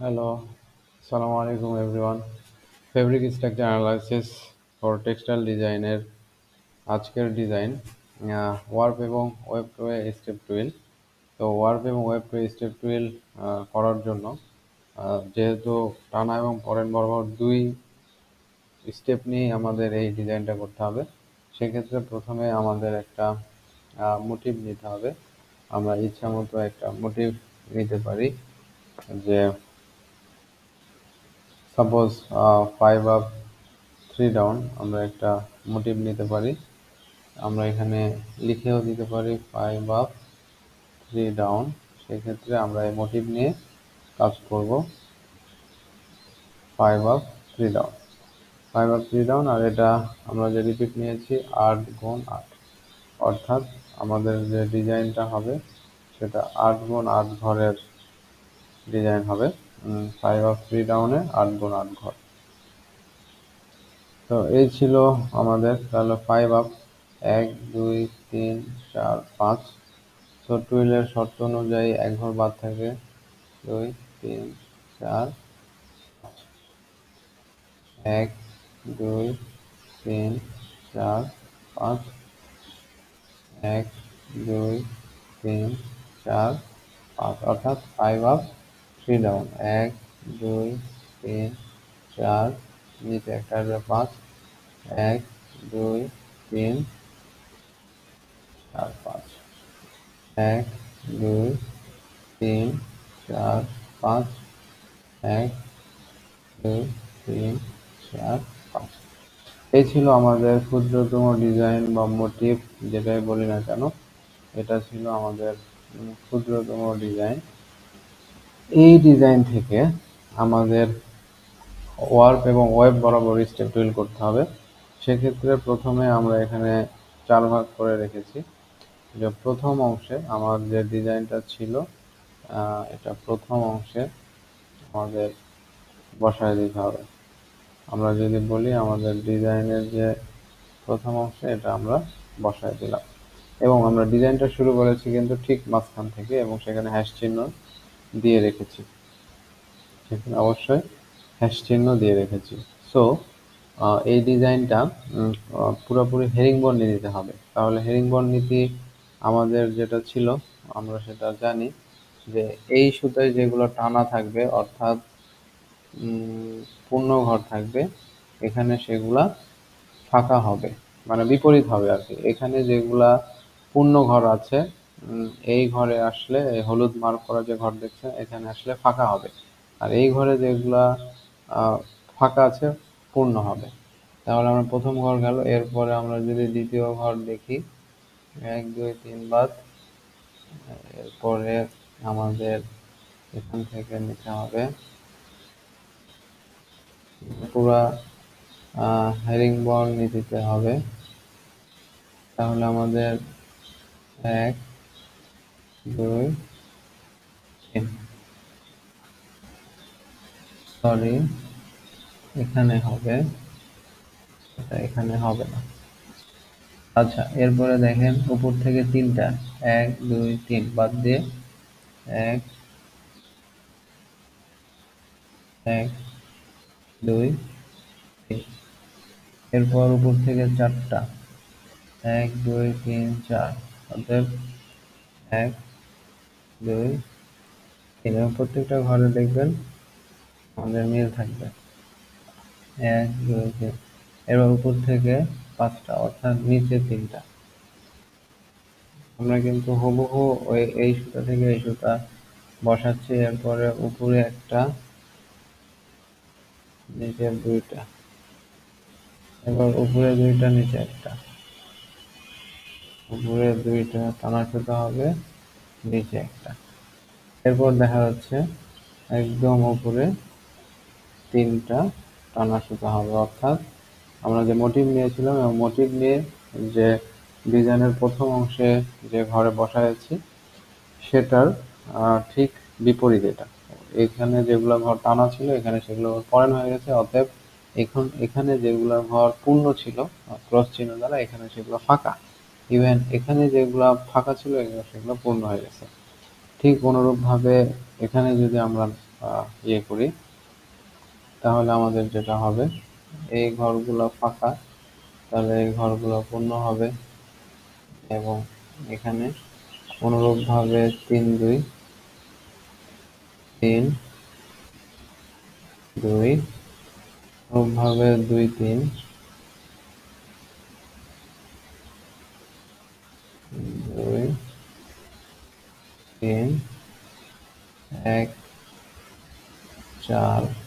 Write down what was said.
Hello, Assalamu alaikum everyone. Fabric structure analysis for textile ডিজাইনের আজকের design warp এবং web টুয়ে স্টেপ টুইল। তো ওয়ার্প এবং ওয়েব টুয়ে স্টেপ টুইল করার জন্য যেহেতু টানা এবং পরেন বরাবর দুই স্টেপ নিয়ে আমাদের এই ডিজাইনটা করতে হবে, সেক্ষেত্রে প্রথমে আমাদের একটা মোটিভ নিতে হবে। আমরা ইচ্ছা মতো একটা মোটিভ নিতে পারি, যে সাপোজ 5 আপ 3 ডাউন আমরা একটা মোটিভ নিতে পারি। আমরা এখানে লিখেও দিতে পারি 5 আপ 3 ডাউন। সেক্ষেত্রে আমরা এই মোটিভ নিয়ে কাজ করব, 5 আপ 3 ডাউন, 5 আপ 3 ডাউন। আর এটা আমরা যে রিপিট নিয়েছি 8 গুণ 8, অর্থাৎ আমাদের যে ডিজাইনটা হবে সেটা 8 গুণ 8 ঘরের ডিজাইন হবে। 5 আপ 3 ডাউনে 8 গুণ 8 ঘর। তো এই ছিল আমাদের। তাহলে 5 আপ 1 2 3 4 5। তো টুইলের শর্ত অনুযায়ী এক ঘর বাদ থাকে, 2 3 4 1 2 3 4 5 1 2 3 4 5, অর্থাৎ 5 আপ 3 ডাউন, 1 2 3 4, নিচে একটা 5, 1 2 3 4 5, 1 2 3 4 5, 1 2 3 4 5। এই ছিল আমাদের ক্ষুদ্রতম ডিজাইন বা মোটিভ, যেটাই বলি না কেন, এটা ছিল আমাদের ক্ষুদ্রতম ডিজাইন। এই ডিজাইন থেকে আমাদের ওয়ার্প এবং ওয়েব বরাবর স্টেপ টুইল করতে হবে। সেক্ষেত্রে প্রথমে আমরা এখানে 4 ভাগ করে রেখেছি। যে প্রথম অংশে আমার যে ডিজাইনটা ছিল, এটা প্রথম অংশে আমাদের বসায় দিতে হবে। আমরা যদি বলি আমাদের ডিজাইনের যে প্রথম অংশে, এটা আমরা বসায় দিলাম এবং আমরা ডিজাইনটা শুরু করেছি কিন্তু ঠিক মাঝখান থেকে, এবং সেখানে হ্যাশ চিহ্ন দিয়ে রেখেছি, সেখানে অবশ্যই হ্যাশ চিহ্ন দিয়ে রেখেছি। সো এই ডিজাইনটা পুরোপুরি হেরিংবোন নিয়ে নিতে হবে। তাহলে হেরিংবোন নীতি আমাদের যেটা ছিল, আমরা সেটা জানি যে এই সুতায় যেগুলো টানা থাকবে, অর্থাৎ পূর্ণ ঘর থাকবে, এখানে সেগুলা ফাঁকা হবে, মানে বিপরীত হবে আর কি। এখানে যেগুলা পূর্ণ ঘর আছে, এই ঘরে আসলে এই হলুদ মার্ক করা যে ঘর দেখছেন, এখানে আসলে ফাঁকা হবে। আর এই ঘরে যেগুলা ফাঁকা আছে, পূর্ণ হবে। তাহলে আমরা প্রথম ঘর গেল। এরপরে আমরা যদি দ্বিতীয় ঘর দেখি, 1 2 3 বাদ, এরপরে আমাদের এখান থেকে নিতে হবে পুরা হেরিংবোন নিতে হবে। তাহলে আমাদের 1 2 3, সরি এখানে হবে, এখানে হবে না। আচ্ছা, এরপরে দেখেন উপর থেকে 3টা, 1 2 3 বাদ দিয়ে 1 1 2 3। এরপর উপর থেকে 4টা, 1 2 3 4, অতএব 1 2 3। এবং প্রত্যেকটা ঘরে দেখবেন আমাদের মিল থাকবে, 1 2 3। এবার উপর থেকে 5টা, অর্থাৎ নিচে 3টা। আমরা কিন্তু হুবহু এই সুতা থেকে এই সুতা বসাচ্ছি। এরপরে উপরে একটা, নিচে 2টা, এবার উপরে 2টা, নিচে একটা, উপরে 2টা টানা সুতা হবে, নিচে একটা। এরপর দেখা যাচ্ছে একদম উপরে 3টা টানা সুতা হবে, অর্থাৎ আমরা যে মোটিভ নিয়েছিলাম এবং মোটিভ নিয়ে যে ডিজাইনের প্রথম অংশে যে ঘরে বসাইছি, সেটার ঠিক বিপরীত এটা। এখানে যেগুলো ঘর টানা ছিল, এখানে সেগুলো পয়েন্ট হয়ে গেছে। অতএব এখন এখানে যেগুলো ঘর পূর্ণ ছিল ক্রস চিহ্ন দ্বারা, এখানে সেগুলো ফাঁকা। ইভেন এখানে যেগুলো ফাঁকা ছিল, সেগুলো পূর্ণ হয়ে গেছে। ঠিক অনুরূপভাবে এখানে যদি আমরা ইয়ে করি, তাহলে আমাদের যেটা হবে এই ঘরগুলো ফাঁকা, তাহলে এই ঘরগুলো পূর্ণ হবে। এবং এখানে অনুরূপভাবে 3 2 3 2, অনুরূপভাবে 2 3 2 3 1 4